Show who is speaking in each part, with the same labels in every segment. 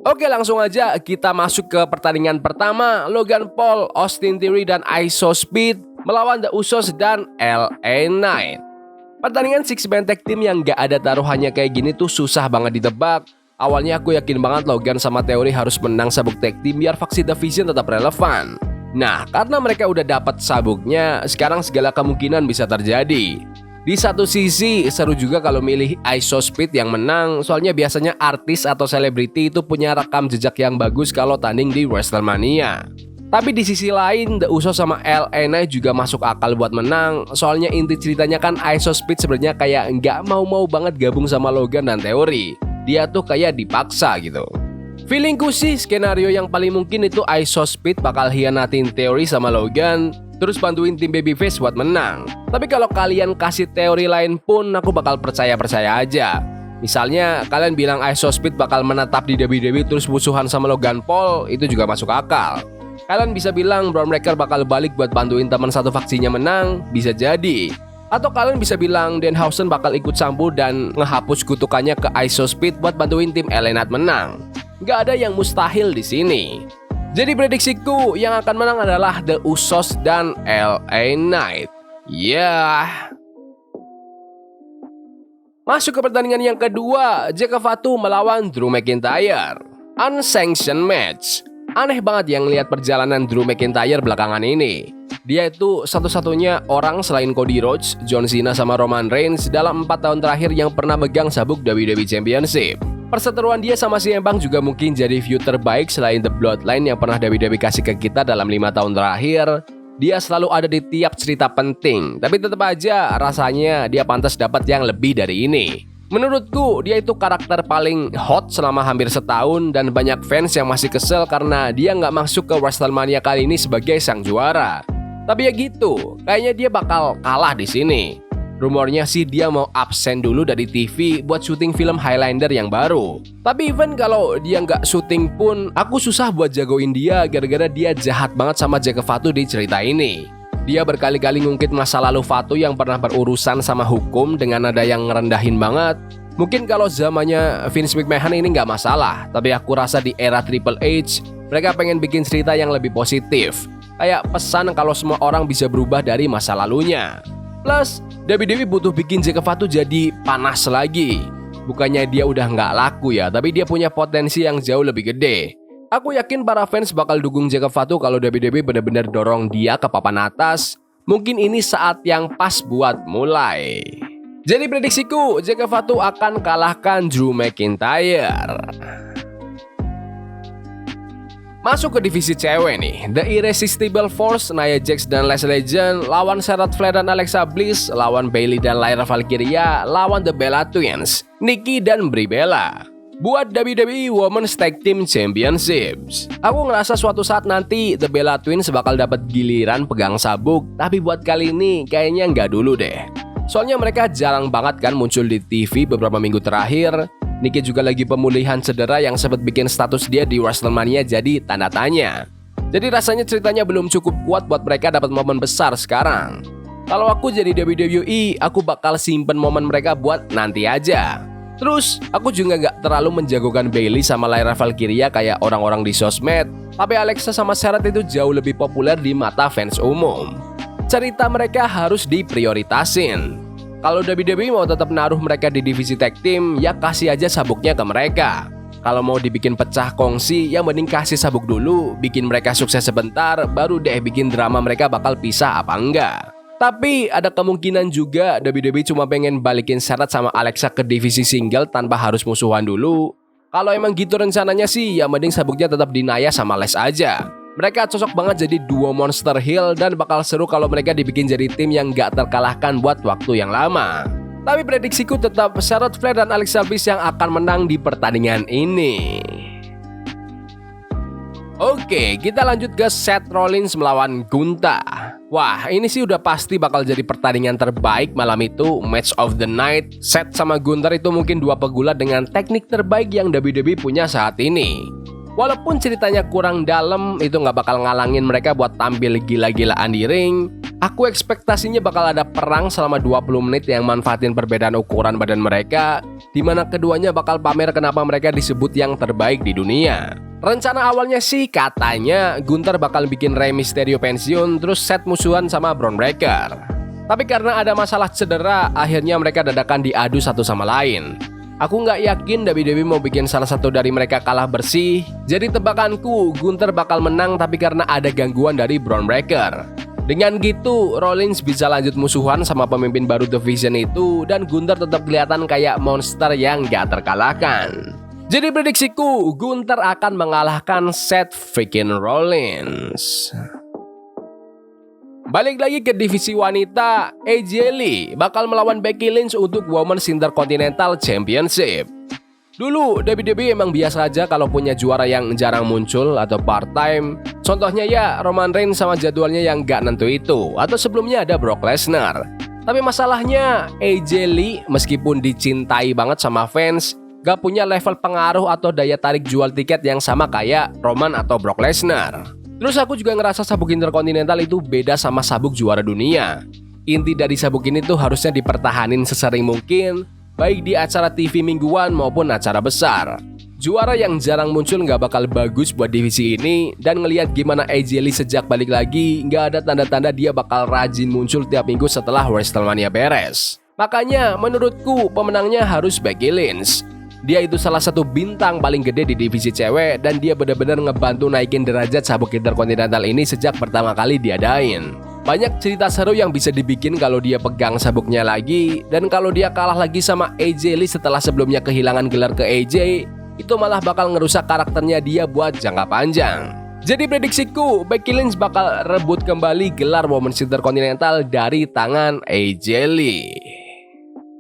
Speaker 1: Oke, langsung aja kita masuk ke pertandingan pertama. Logan Paul, Austin Theory, dan ISO Speed melawan The Usos dan LA Knight. Pertandingan six man tag team yang gak ada taruhannya kayak gini tuh susah banget ditebak. Awalnya aku yakin banget Logan sama Theory harus menang sabuk tag team biar faksi division tetap relevan. Nah, karena mereka udah dapat sabuknya, sekarang segala kemungkinan bisa terjadi. Di satu sisi, seru juga kalau milih ISO Speed yang menang, soalnya biasanya artis atau selebriti itu punya rekam jejak yang bagus kalau tanding di WrestleMania. Tapi di sisi lain, The Usos sama LA Knight juga masuk akal buat menang, soalnya inti ceritanya kan ISO Speed sebenarnya kayak nggak mau banget gabung sama Logan dan Theory. Dia tuh kayak dipaksa gitu. Feelingku sih, skenario yang paling mungkin itu ISO Speed bakal hianatin Theory sama Logan, terus bantuin tim babyface buat menang. Tapi kalau kalian kasih teori lain pun aku bakal percaya aja. Misalnya kalian bilang ISO Speed bakal menetap di WWE terus musuhan sama Logan Paul, itu juga masuk akal. Kalian bisa bilang Braun Breaker bakal balik buat bantuin teman satu faksinya menang, bisa jadi. Atau kalian bisa bilang Danhausen bakal ikut campur dan ngehapus kutukannya ke ISO Speed buat bantuin tim LA Knight menang. Gak ada yang mustahil di sini. Jadi prediksiku yang akan menang adalah The Usos dan LA Knight. Masuk ke pertandingan yang kedua, Jake Fatu melawan Drew McIntyre. Unsanctioned match. Aneh banget yang lihat perjalanan Drew McIntyre belakangan ini. Dia itu satu-satunya orang selain Cody Rhodes, John Cena sama Roman Reigns dalam 4 tahun terakhir yang pernah megang sabuk WWE Championship. Perseteruan dia sama CM Punk juga mungkin jadi view terbaik selain The Bloodline yang pernah WWE kasih ke kita dalam 5 tahun terakhir. Dia selalu ada di tiap cerita penting, tapi tetap aja rasanya dia pantas dapat yang lebih dari ini. Menurutku dia itu karakter paling hot selama hampir setahun dan banyak fans yang masih kesel karena dia nggak masuk ke WrestleMania kali ini sebagai sang juara. Tapi ya gitu, kayaknya dia bakal kalah di sini. Rumornya sih dia mau absen dulu dari TV buat syuting film Highlander yang baru. Tapi even kalau dia nggak syuting pun, aku susah buat jagoin dia gara-gara dia jahat banget sama Jake Fatu di cerita ini. Dia berkali-kali ngungkit masa lalu Fatu yang pernah berurusan sama hukum dengan nada yang ngerendahin banget. Mungkin kalau zamannya Vince McMahon ini nggak masalah, tapi aku rasa di era Triple H, mereka pengen bikin cerita yang lebih positif. Kayak pesan kalau semua orang bisa berubah dari masa lalunya. Plus, WWE butuh bikin Jake Fatu jadi panas lagi. Bukannya dia udah nggak laku ya, tapi dia punya potensi yang jauh lebih gede. Aku yakin para fans bakal dukung Jake Fatu kalau WWE benar-benar dorong dia ke papan atas. Mungkin ini saat yang pas buat mulai. Jadi prediksiku, Jake Fatu akan kalahkan Drew McIntyre. Masuk ke divisi cewek nih, The Irresistible Force, Nia Jax dan Lash Legend lawan Charlotte Flair dan Alexa Bliss, lawan Bayley dan Lyra Valkyria, lawan The Bella Twins, Nikki dan Brie Bella. Buat WWE Women's Tag Team Championships, aku ngerasa suatu saat nanti The Bella Twins bakal dapat giliran pegang sabuk, tapi buat kali ini kayaknya nggak dulu deh. Soalnya mereka jarang banget kan muncul di TV beberapa minggu terakhir. Nikki juga lagi pemulihan cedera yang sempat bikin status dia di WrestleMania jadi tanda tanya. Jadi rasanya ceritanya belum cukup kuat buat mereka dapat momen besar sekarang. Kalau aku jadi WWE, aku bakal simpen momen mereka buat nanti aja. Terus, aku juga gak terlalu menjagokan Bayley sama Lyra Valkyria kayak orang-orang di sosmed. Tapi Alexa sama Charlotte itu jauh lebih populer di mata fans umum. Cerita mereka harus diprioritasin. Kalau WWE mau tetap naruh mereka di divisi tag team, ya kasih aja sabuknya ke mereka. Kalau mau dibikin pecah kongsi, ya mending kasih sabuk dulu, bikin mereka sukses sebentar, baru deh bikin drama mereka bakal pisah apa enggak. Tapi ada kemungkinan juga WWE cuma pengen balikin Charlotte sama Alexa ke divisi single tanpa harus musuhan dulu. Kalau emang gitu rencananya sih, ya mending sabuknya tetap di Nia sama Lash aja. Mereka cocok banget jadi duo monster heel dan bakal seru kalau mereka dibikin jadi tim yang gak terkalahkan buat waktu yang lama. Tapi prediksiku tetap Charlotte Flair dan Alexa Bliss yang akan menang di pertandingan ini. Oke, kita lanjut ke Seth Rollins melawan Gunther. Wah, ini sih udah pasti bakal jadi pertandingan terbaik malam itu, match of the night. Seth sama Gunther itu mungkin dua pegulat dengan teknik terbaik yang WWE punya saat ini. Walaupun ceritanya kurang dalam, itu nggak bakal ngalangin mereka buat tampil gila-gilaan di ring. Aku ekspektasinya bakal ada perang selama 20 menit yang manfaatin perbedaan ukuran badan mereka, di mana keduanya bakal pamer kenapa mereka disebut yang terbaik di dunia. Rencana awalnya sih katanya Gunther bakal bikin Rey Mysterio pensiun terus set musuhan sama Bron Breakker. Tapi karena ada masalah cedera, akhirnya mereka dadakan diadu satu sama lain. Aku nggak yakin WWE mau bikin salah satu dari mereka kalah bersih, jadi tebakanku Gunther bakal menang tapi karena ada gangguan dari Bron Breakker. Dengan gitu, Rollins bisa lanjut musuhan sama pemimpin baru Division itu dan Gunther tetap kelihatan kayak monster yang gak terkalahkan. Jadi prediksiku, Gunther akan mengalahkan Seth freaking Rollins. Balik lagi ke divisi wanita, AJ Lee bakal melawan Becky Lynch untuk Women's Intercontinental Championship. Dulu WWE emang biasa aja kalau punya juara yang jarang muncul atau part-time. Contohnya ya Roman Reigns sama jadwalnya yang gak nentu itu. Atau sebelumnya ada Brock Lesnar. Tapi masalahnya AJ Lee meskipun dicintai banget sama fans, gak punya level pengaruh atau daya tarik jual tiket yang sama kayak Roman atau Brock Lesnar. Terus aku juga ngerasa sabuk Intercontinental itu beda sama sabuk juara dunia. Inti dari sabuk ini tuh harusnya dipertahanin sesering mungkin, baik di acara TV mingguan maupun acara besar. Juara yang jarang muncul nggak bakal bagus buat divisi ini, dan ngelihat gimana AJ Lee sejak balik lagi, nggak ada tanda-tanda dia bakal rajin muncul tiap minggu setelah WrestleMania beres. Makanya menurutku pemenangnya harus Becky Lynch. Dia itu salah satu bintang paling gede di divisi cewek dan dia benar-benar ngebantu naikin derajat sabuk Intercontinental ini sejak pertama kali diadain. Banyak cerita seru yang bisa dibikin kalau dia pegang sabuknya lagi, dan kalau dia kalah lagi sama AJ Lee setelah sebelumnya kehilangan gelar ke AJ, itu malah bakal ngerusak karakternya dia buat jangka panjang. Jadi prediksiku, Becky Lynch bakal rebut kembali gelar Women's Intercontinental dari tangan AJ Lee.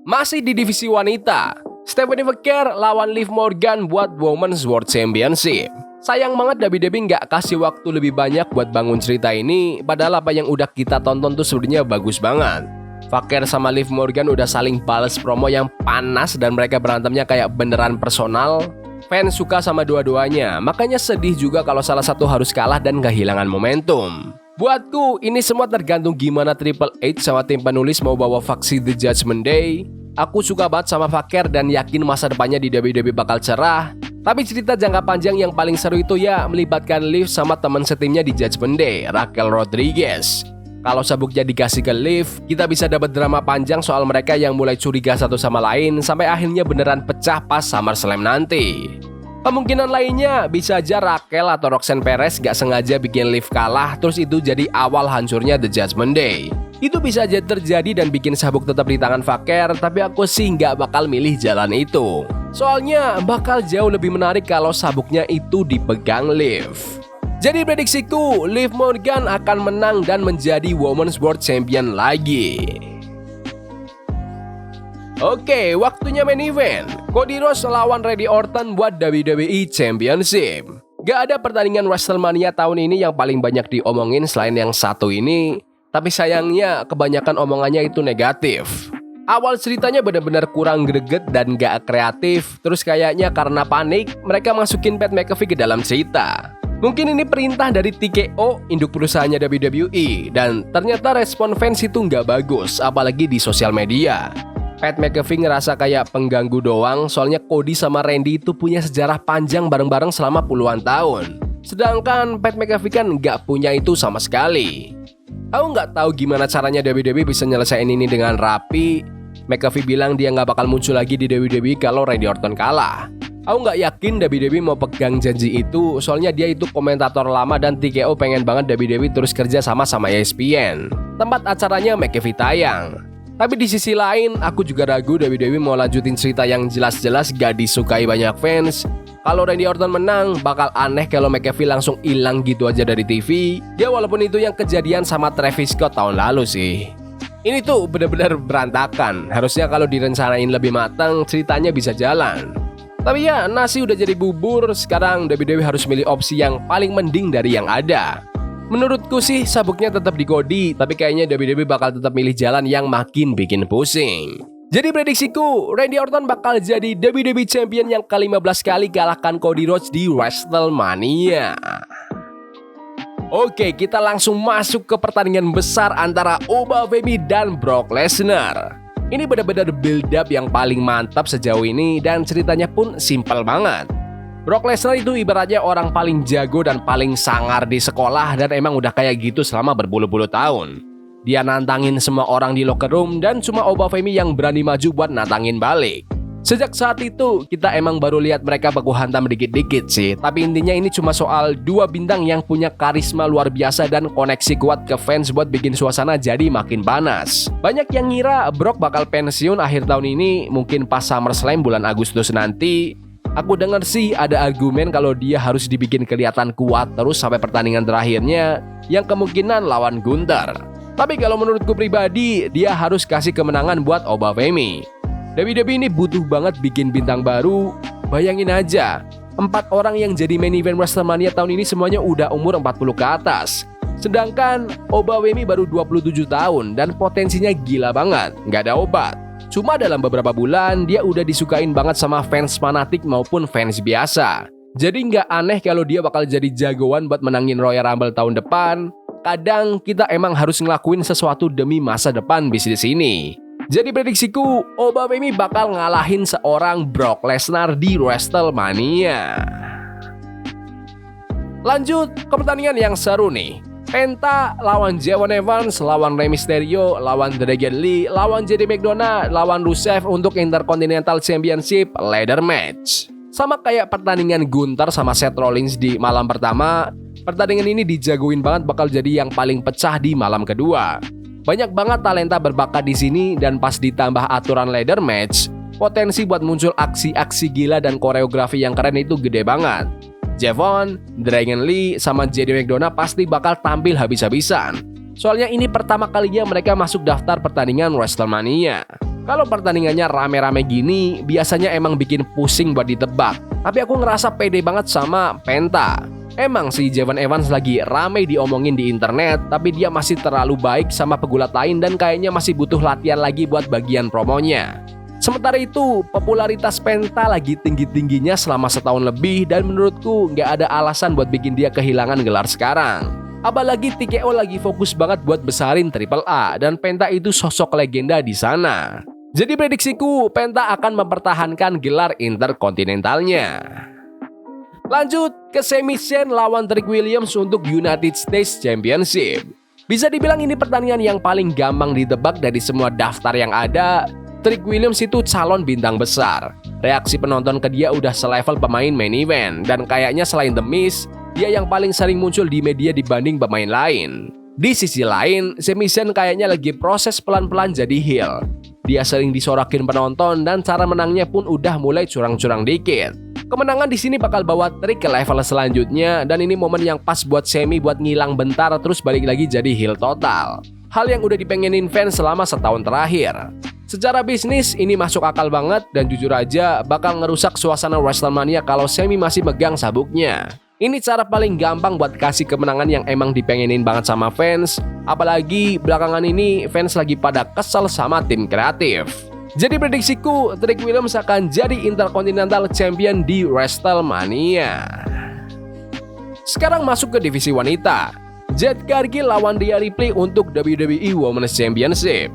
Speaker 1: Masih di divisi wanita, Stephanie McMahon lawan Liv Morgan buat Women's World Championship. Sayang banget WWE nggak kasih waktu lebih banyak buat bangun cerita ini, padahal apa yang udah kita tonton tuh sebenarnya bagus banget. Vaquer sama Liv Morgan udah saling balas promo yang panas dan mereka berantemnya kayak beneran personal. Fans suka sama dua-duanya, makanya sedih juga kalau salah satu harus kalah dan kehilangan momentum. Buatku, ini semua tergantung gimana Triple H sama tim penulis mau bawa faksi The Judgment Day. Aku suka banget sama Vaquer dan yakin masa depannya di WWE bakal cerah. Tapi cerita jangka panjang yang paling seru itu ya melibatkan Liv sama teman setimnya di Judgment Day, Raquel Rodriguez. Kalau sabuknya dikasih ke Liv, kita bisa dapat drama panjang soal mereka yang mulai curiga satu sama lain sampai akhirnya beneran pecah pas SummerSlam nanti. Kemungkinan lainnya bisa aja Raquel atau Roxanne Perez gak sengaja bikin Liv kalah, terus itu jadi awal hancurnya The Judgment Day. Itu bisa aja terjadi dan bikin sabuk tetap di tangan Vaquer, tapi aku sih gak bakal milih jalan itu. Soalnya bakal jauh lebih menarik kalau sabuknya itu dipegang Liv. Jadi prediksiku, Liv Morgan akan menang dan menjadi Women's World Champion lagi. Oke, waktunya main event. Cody Rhodes lawan Randy Orton buat WWE Championship. Gak ada pertandingan WrestleMania tahun ini yang paling banyak diomongin selain yang satu ini, tapi sayangnya kebanyakan omongannya itu negatif. Awal ceritanya benar-benar kurang greget dan gak kreatif, terus kayaknya karena panik, mereka masukin Pat McAfee ke dalam cerita. Mungkin ini perintah dari TKO, induk perusahaannya WWE, dan ternyata respon fans itu gak bagus, apalagi di sosial media. Pat McAfee ngerasa kayak pengganggu doang, soalnya Cody sama Randy itu punya sejarah panjang bareng-bareng selama puluhan tahun. Sedangkan Pat McAfee kan nggak punya itu sama sekali. Aku nggak tahu gimana caranya WWE bisa nyelesain ini dengan rapi. McAfee bilang dia nggak bakal muncul lagi di WWE kalau Randy Orton kalah. Aku nggak yakin WWE mau pegang janji itu, soalnya dia itu komentator lama dan TKO pengen banget WWE terus kerja sama ESPN. Tempat acaranya McAfee tayang. Tapi di sisi lain, aku juga ragu WWE mau lanjutin cerita yang jelas-jelas gak disukai banyak fans. Kalau Randy Orton menang, bakal aneh kalau McAfee langsung hilang gitu aja dari TV. Ya walaupun itu yang kejadian sama Travis Scott tahun lalu sih. Ini tuh bener-bener berantakan. Harusnya kalau direncanain lebih matang, ceritanya bisa jalan. Tapi ya, nasi udah jadi bubur. Sekarang WWE harus milih opsi yang paling mending dari yang ada. Menurutku sih sabuknya tetap di Cody, tapi kayaknya WWE bakal tetap milih jalan yang makin bikin pusing. Jadi prediksiku, Randy Orton bakal jadi WWE Champion yang ke-15 kali kalahkan Cody Rhodes di WrestleMania. Oke, kita langsung masuk ke pertandingan besar antara Obafemi dan Brock Lesnar. Ini benar-benar build up yang paling mantap sejauh ini dan ceritanya pun simpel banget. Brock Lesnar itu ibaratnya orang paling jago dan paling sangar di sekolah dan emang udah kayak gitu selama berpuluh-puluh tahun. Dia nantangin semua orang di locker room dan cuma Obafemi yang berani maju buat nantangin balik. Sejak saat itu, kita emang baru lihat mereka baku hantam dikit-dikit sih. Tapi intinya ini cuma soal dua bintang yang punya karisma luar biasa dan koneksi kuat ke fans buat bikin suasana jadi makin panas. Banyak yang ngira Brock bakal pensiun akhir tahun ini, mungkin pas SummerSlam bulan Agustus nanti. Aku dengar sih ada argumen kalau dia harus dibikin kelihatan kuat terus sampai pertandingan terakhirnya, yang kemungkinan lawan Gunther. Tapi kalau menurutku pribadi, dia harus kasih kemenangan buat Obafemi. WWE ini butuh banget bikin bintang baru. Bayangin aja, 4 orang yang jadi main event WrestleMania tahun ini semuanya udah umur 40 ke atas. Sedangkan Obafemi baru 27 tahun dan potensinya gila banget, nggak ada obat. Cuma dalam beberapa bulan, dia udah disukain banget sama fans fanatik maupun fans biasa. Jadi nggak aneh kalau dia bakal jadi jagoan buat menangin Royal Rumble tahun depan. Kadang kita emang harus ngelakuin sesuatu demi masa depan bisnis ini. Jadi prediksiku, Obafemi bakal ngalahin seorang Brock Lesnar di WrestleMania. Lanjut ke pertandingan yang seru nih. Penta lawan Javon Evans, lawan Rey Mysterio, lawan Dragon Lee, lawan JD McDonagh, lawan Rusev untuk Intercontinental Championship ladder match. Sama kayak pertandingan Gunther sama Seth Rollins di malam pertama, pertandingan ini dijagoin banget bakal jadi yang paling pecah di malam kedua. Banyak banget talenta berbakat di sini dan pas ditambah aturan ladder match, potensi buat muncul aksi-aksi gila dan koreografi yang keren itu gede banget. Javon, Dragon Lee, sama JD McDonagh pasti bakal tampil habis-habisan. Soalnya ini pertama kalinya mereka masuk daftar pertandingan WrestleMania. Kalau pertandingannya rame-rame gini, biasanya emang bikin pusing buat ditebak. Tapi aku ngerasa pede banget sama Penta. Emang si Javon Evans lagi rame diomongin di internet, tapi dia masih terlalu baik sama pegulat lain dan kayaknya masih butuh latihan lagi buat bagian promonya. Sementara itu, popularitas Penta lagi tinggi-tingginya selama setahun lebih dan menurutku nggak ada alasan buat bikin dia kehilangan gelar sekarang. Apalagi TKO lagi fokus banget buat besarin Triple A dan Penta itu sosok legenda di sana. Jadi prediksiku, Penta akan mempertahankan gelar interkontinentalnya. Lanjut ke Sami Zayn lawan Trick Williams untuk United States Championship. Bisa dibilang ini pertandingan yang paling gampang ditebak dari semua daftar yang ada. Trick Williams itu calon bintang besar. Reaksi penonton ke dia udah selevel pemain main event. Dan kayaknya selain The Miz, dia yang paling sering muncul di media dibanding pemain lain. Di sisi lain, Sami Zayn kayaknya lagi proses pelan-pelan jadi heel. Dia sering disorakin penonton dan cara menangnya pun udah mulai curang-curang dikit. Kemenangan di sini bakal bawa Trick ke level selanjutnya dan ini momen yang pas buat Sami buat ngilang bentar terus balik lagi jadi heel total. Hal yang udah dipengenin fans selama setahun terakhir. Secara bisnis ini masuk akal banget dan jujur aja bakal ngerusak suasana WrestleMania kalau Sami masih megang sabuknya. Ini cara paling gampang buat kasih kemenangan yang emang dipengenin banget sama fans. Apalagi belakangan ini fans lagi pada kesel sama tim kreatif. Jadi prediksiku, Trick Williams akan jadi Intercontinental Champion di WrestleMania. Sekarang masuk ke divisi wanita. Jade Cargill lawan Rhea Ripley untuk WWE Women's Championship.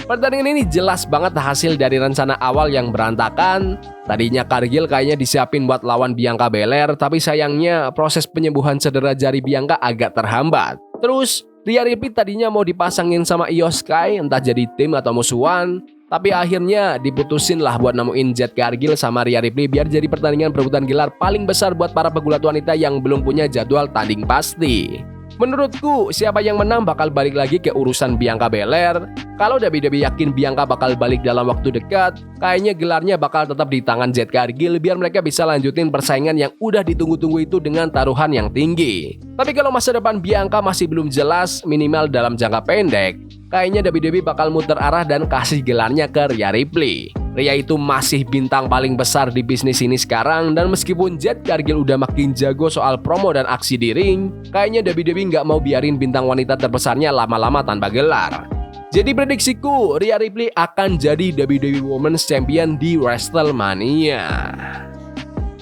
Speaker 1: Pertandingan ini jelas banget hasil dari rencana awal yang berantakan. Tadinya Cargill kayaknya disiapin buat lawan Bianca Belair, tapi sayangnya proses penyembuhan cedera jari Bianca agak terhambat. Terus, Rhea Ripley tadinya mau dipasangin sama Io Sky, entah jadi tim atau musuhan. Tapi akhirnya diputusin lah buat nemuin Jade Cargill sama Rhea Ripley biar jadi pertandingan perebutan gelar paling besar buat para pegulat wanita yang belum punya jadwal tanding pasti. Menurutku, siapa yang menang bakal balik lagi ke urusan Bianca Belair. Kalau WWE yakin Bianca bakal balik dalam waktu dekat, kayaknya gelarnya bakal tetap di tangan Jade Cargill biar mereka bisa lanjutin persaingan yang udah ditunggu-tunggu itu dengan taruhan yang tinggi. Tapi kalau masa depan Bianca masih belum jelas, minimal dalam jangka pendek, kayaknya WWE bakal muter arah dan kasih gelarnya ke Rhea Ripley. Rhea itu masih bintang paling besar di bisnis ini sekarang dan meskipun Jade Cargill udah makin jago soal promo dan aksi di ring, kayaknya WWE nggak mau biarin bintang wanita terbesarnya lama-lama tanpa gelar. Jadi prediksiku, Rhea Ripley akan jadi WWE Women's Champion di WrestleMania.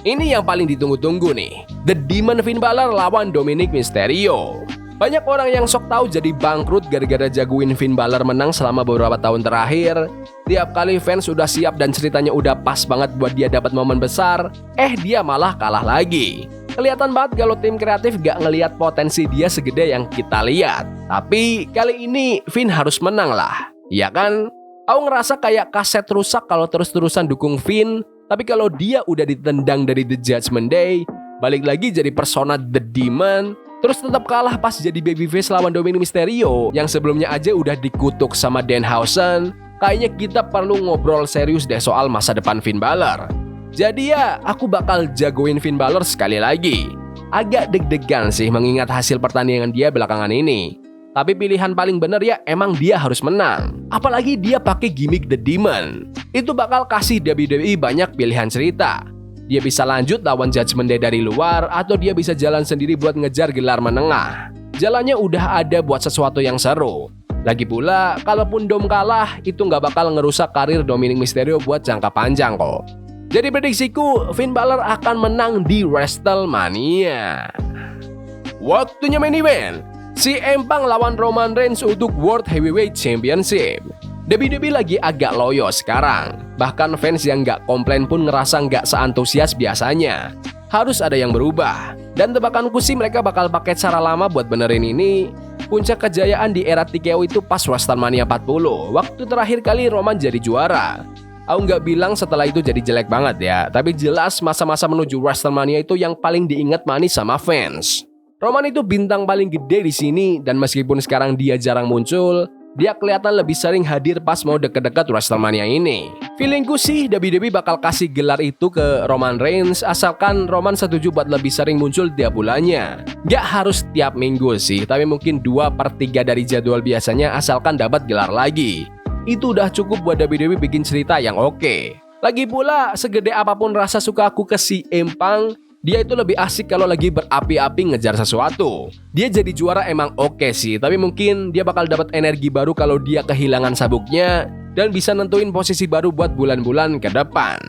Speaker 1: Ini yang paling ditunggu-tunggu nih, The Demon Finn Balor lawan Dominic Mysterio. Banyak orang yang sok tahu jadi bangkrut gara-gara jagoin Finn Balor menang selama beberapa tahun terakhir. Tiap kali fans udah siap dan ceritanya udah pas banget buat dia dapat momen besar, dia malah kalah lagi. Kelihatan banget kalau tim kreatif gak ngelihat potensi dia segede yang kita lihat. Tapi kali ini Finn harus menang lah, ya kan? Aku ngerasa kayak kaset rusak kalau terus-terusan dukung Finn, tapi kalau dia udah ditendang dari The Judgment Day, balik lagi jadi persona The Demon, terus tetap kalah pas jadi babyface lawan Dominic Mysterio yang sebelumnya aja udah dikutuk sama Danhausen. Kayaknya kita perlu ngobrol serius deh soal masa depan Finn Balor. Jadi ya, aku bakal jagoin Finn Balor sekali lagi. Agak deg-degan sih mengingat hasil pertandingan dia belakangan ini. Tapi pilihan paling bener ya emang dia harus menang. Apalagi dia pakai gimmick The Demon. Itu bakal kasih WWE banyak pilihan cerita. Dia bisa lanjut lawan Judgment Day dari luar, atau dia bisa jalan sendiri buat ngejar gelar menengah. Jalannya udah ada buat sesuatu yang seru. Lagi pula, kalaupun Dom kalah, itu nggak bakal ngerusak karir Dominic Mysterio buat jangka panjang kok. Jadi prediksiku, Finn Balor akan menang di WrestleMania. Waktunya main event. CM Punk lawan Roman Reigns untuk World Heavyweight Championship. WWE lagi agak loyo sekarang. Bahkan fans yang nggak komplain pun ngerasa nggak seantusias biasanya. Harus ada yang berubah. Dan tebakanku sih mereka bakal pakai cara lama buat benerin ini. Puncak kejayaan di era TKO itu pas WrestleMania 40. Waktu terakhir kali Roman jadi juara. Aku nggak bilang setelah itu jadi jelek banget ya. Tapi jelas masa-masa menuju WrestleMania itu yang paling diingat manis sama fans. Roman itu bintang paling gede di sini. Dan meskipun sekarang dia jarang muncul, dia kelihatan lebih sering hadir pas mau deket-deket WrestleMania ini. Feelingku sih WWE bakal kasih gelar itu ke Roman Reigns asalkan Roman setuju buat lebih sering muncul tiap bulannya. Gak harus tiap minggu sih, tapi mungkin 2/3 dari jadwal biasanya asalkan dapat gelar lagi. Itu udah cukup buat WWE bikin cerita yang oke. Lagi pula, segede apapun rasa suka aku ke CM Punk, dia itu lebih asik kalau lagi berapi-api ngejar sesuatu. Dia jadi juara emang oke sih, tapi mungkin dia bakal dapat energi baru kalau dia kehilangan sabuknya dan bisa nentuin posisi baru buat bulan-bulan ke depan.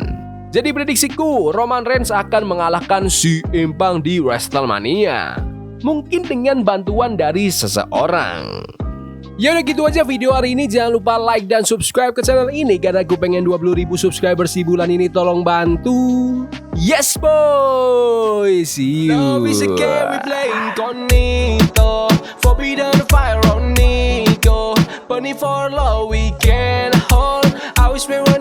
Speaker 1: Jadi prediksiku, Roman Reigns akan mengalahkan CM Punk di WrestleMania. Mungkin dengan bantuan dari seseorang. Ya udah gitu aja video hari ini. Jangan lupa like dan subscribe ke channel ini karena gue pengen 20.000 subscribers di bulan ini. Tolong bantu. Yes boy. See you. Love is a game we play incognito. Forbidden fire on Nico. Bunny for love we can hold. I wish we were